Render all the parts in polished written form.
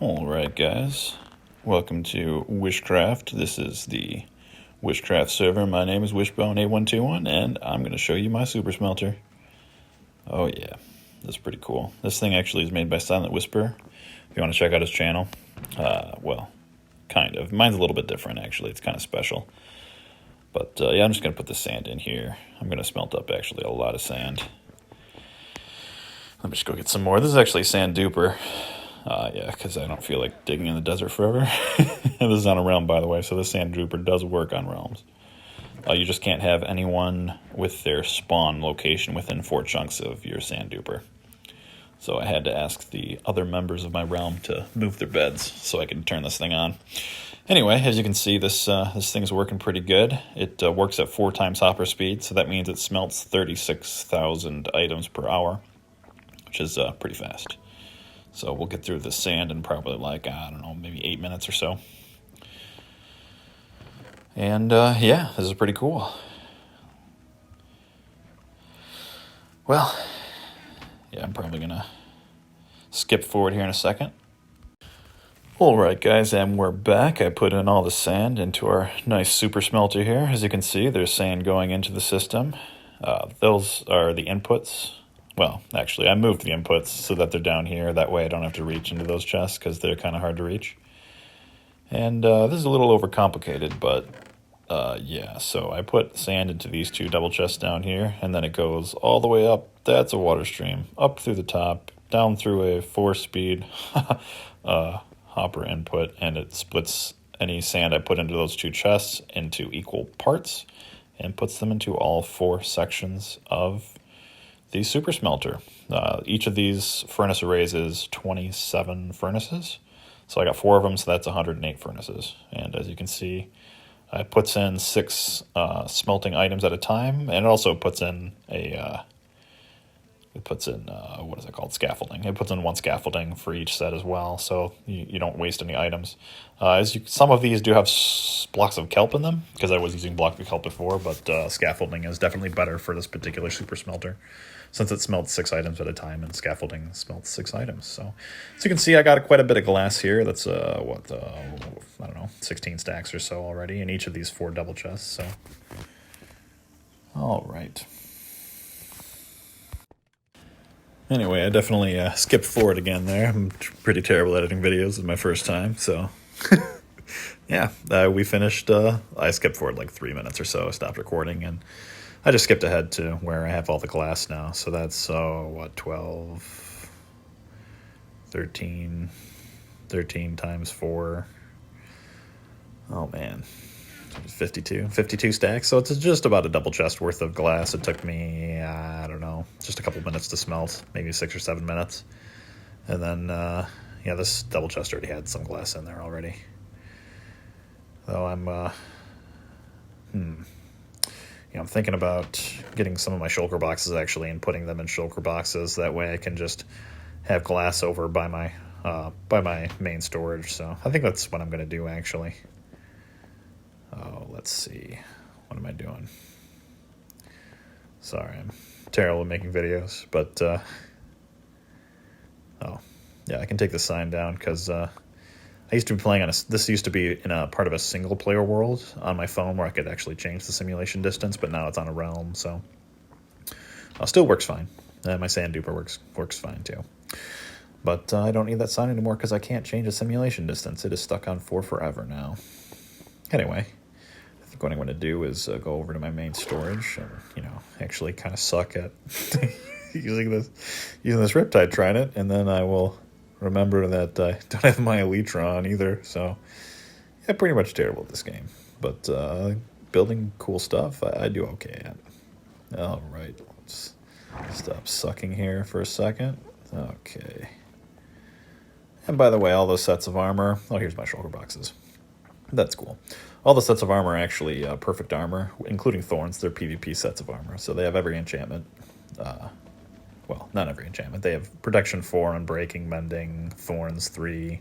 Alright guys, welcome to Wishcraft. This is the Wishcraft server. My name is Wishbone8121 and I'm going to show you my super smelter. Oh yeah, that's pretty cool. This thing actually is made by Silentwhisperer. If you want to check out his channel, well, kind of. Mine's a little bit different actually, it's kind of special. But yeah, I'm just going to put the sand in here. I'm going to smelt up actually a lot of sand. Let me just go get some more. This is actually sand duper. Yeah, because I don't feel like digging in the desert forever. This is on a realm, by the way, so the sand duper does work on realms. You just can't have anyone with their spawn location within 4 chunks of your sand duper. So I had to ask the other members of my realm to move their beds so I can turn this thing on. Anyway, as you can see, this thing's working pretty good. It works at 4 times hopper speed, so that means it smelts 36,000 items per hour, which is pretty fast. So we'll get through the sand in probably like, I don't know, maybe 8 minutes or so. And yeah, this is pretty cool. Well, yeah, I'm probably going to skip forward here in a second. Alright guys, and we're back. I put in all the sand into our nice super smelter here. As you can see, there's sand going into the system. Those are the inputs. Well, actually, I moved the inputs so that they're down here. That way I don't have to reach into those chests because they're kind of hard to reach. And this is a little overcomplicated, but yeah. So I put sand into these 2 double chests down here, and then it goes all the way up. That's a water stream. Up through the top, down through a 4-speed hopper input, and it splits any sand I put into those 2 chests into equal parts and puts them into all 4 sections of the super smelter. Each of these furnace arrays is 27 furnaces. So I got 4 of them, so that's 108 furnaces. And as you can see, it puts in 6 smelting items at a time, and it also puts in a, what is it called, scaffolding. It puts in 1 scaffolding for each set as well, so you don't waste any items. Some of these do have blocks of kelp in them, because I was using blocks of kelp before, but scaffolding is definitely better for this particular super smelter, since it smelts 6 items at a time, and scaffolding smelts 6 items. So as you can see, I got quite a bit of glass here. That's, I don't know, 16 stacks or so already in each of these 4 double chests. So, all right. Anyway, I definitely skipped forward again there. I'm pretty terrible at editing videos. This is my first time, so yeah, we finished. I skipped forward like 3 minutes or so, stopped recording, and I just skipped ahead to where I have all the glass now. So that's, 12, 13 times 4. Oh man, 52 stacks. So it's just about a double chest worth of glass. It took me, I don't know, just a couple minutes to smelt, maybe 6 or 7 minutes. And then, yeah, this double chest already had some glass in there already. Though I'm, I'm thinking about getting some of my shulker boxes actually and putting them in shulker boxes. That way I can just have glass over by my main storage. So I think that's what I'm going to do actually. Oh, let's see. What am I doing? Sorry, I'm terrible at making videos, but oh, yeah, I can take the sign down because I used to be playing on this used to be in a part of a single player world on my phone where I could actually change the simulation distance, but now it's on a realm, so still works fine. My sand duper works fine too. But I don't need that sign anymore because I can't change the simulation distance. It is stuck on 4 forever now. Anyway, I think what I'm going to do is go over to my main storage and, actually kind of suck at using this Riptide Trident, and then I will remember that I don't have my Elytron either, so yeah, pretty much terrible at this game. But building cool stuff, I do okay at. All right, let's stop sucking here for a second. Okay. And by the way, all those sets of armor, here's my shoulder boxes. That's cool. All the sets of armor are actually perfect armor, including thorns. They're PvP sets of armor, so they have every enchantment. Well, not every enchantment. They have protection 4 on breaking, mending, thorns 3.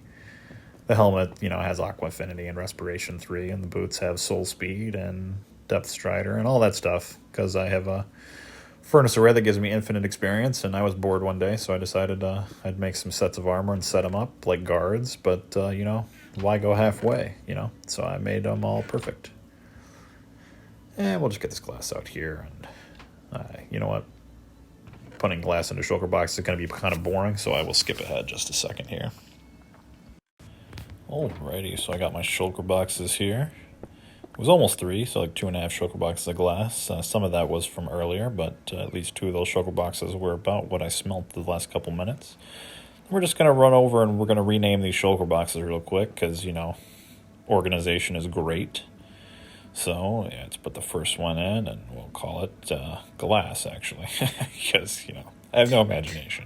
The helmet, has aqua affinity and respiration 3, and the boots have soul speed and depth strider and all that stuff, because I have furnace array that gives me infinite experience, and I was bored one day, so I decided I'd make some sets of armor and set them up like guards, but, you know, why go halfway, you know? So I made them all perfect. And we'll just get this glass out here, and you know what? Putting glass into shulker box is going to be kind of boring, so I will skip ahead just a second here. Alrighty, so I got my shulker boxes here. It was almost 3, so like 2.5 shulker boxes of glass. Some of that was from earlier, but at least 2 of those shulker boxes were about what I smelt the last couple minutes. We're just going to run over and we're going to rename these shulker boxes real quick because, you know, organization is great. So, yeah, let's put the first one in, and we'll call it glass, actually, because, you know, I have no imagination.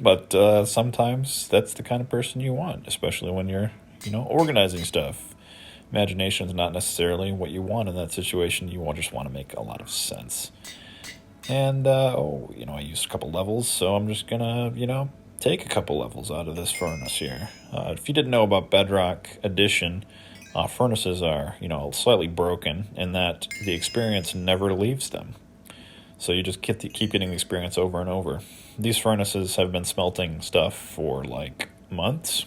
But sometimes that's the kind of person you want, especially when you're, you know, organizing stuff. Imagination is not necessarily what you want in that situation. You just want to make a lot of sense. And, you know, I used a couple levels, so I'm just going to, you know, take a couple levels out of this furnace here. If you didn't know about Bedrock Edition, furnaces are, you know, slightly broken in that the experience never leaves them. So you just keep getting the experience over and over. These furnaces have been smelting stuff for like months.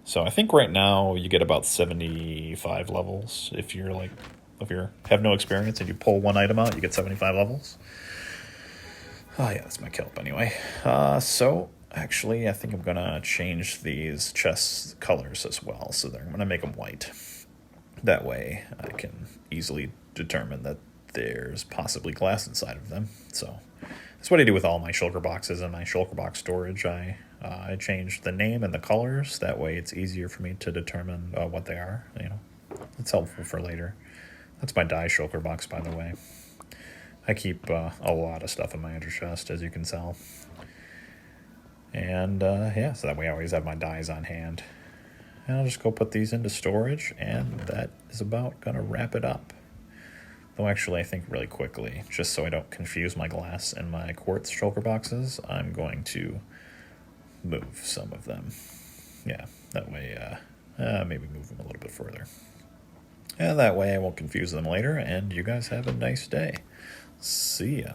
So I think right now you get about 75 levels. If you have no experience and you pull one item out, you get 75 levels. Oh yeah, that's my kelp anyway. So actually, I think I'm gonna change these chest colors as well. So I'm gonna make them white. That way, I can easily determine that there's possibly glass inside of them. So that's what I do with all my shulker boxes and my shulker box storage. I change the name and the colors. That way, it's easier for me to determine what they are. You know, it's helpful for later. That's my dye shulker box, by the way. I keep a lot of stuff in my ender chest, as you can tell. And yeah, so that way I always have my dyes on hand. And I'll just go put these into storage, and that is about going to wrap it up. Though actually, I think really quickly, just so I don't confuse my glass and my quartz shulker boxes, I'm going to move some of them. Yeah, that way, maybe move them a little bit further. And that way I won't confuse them later, and you guys have a nice day. See ya.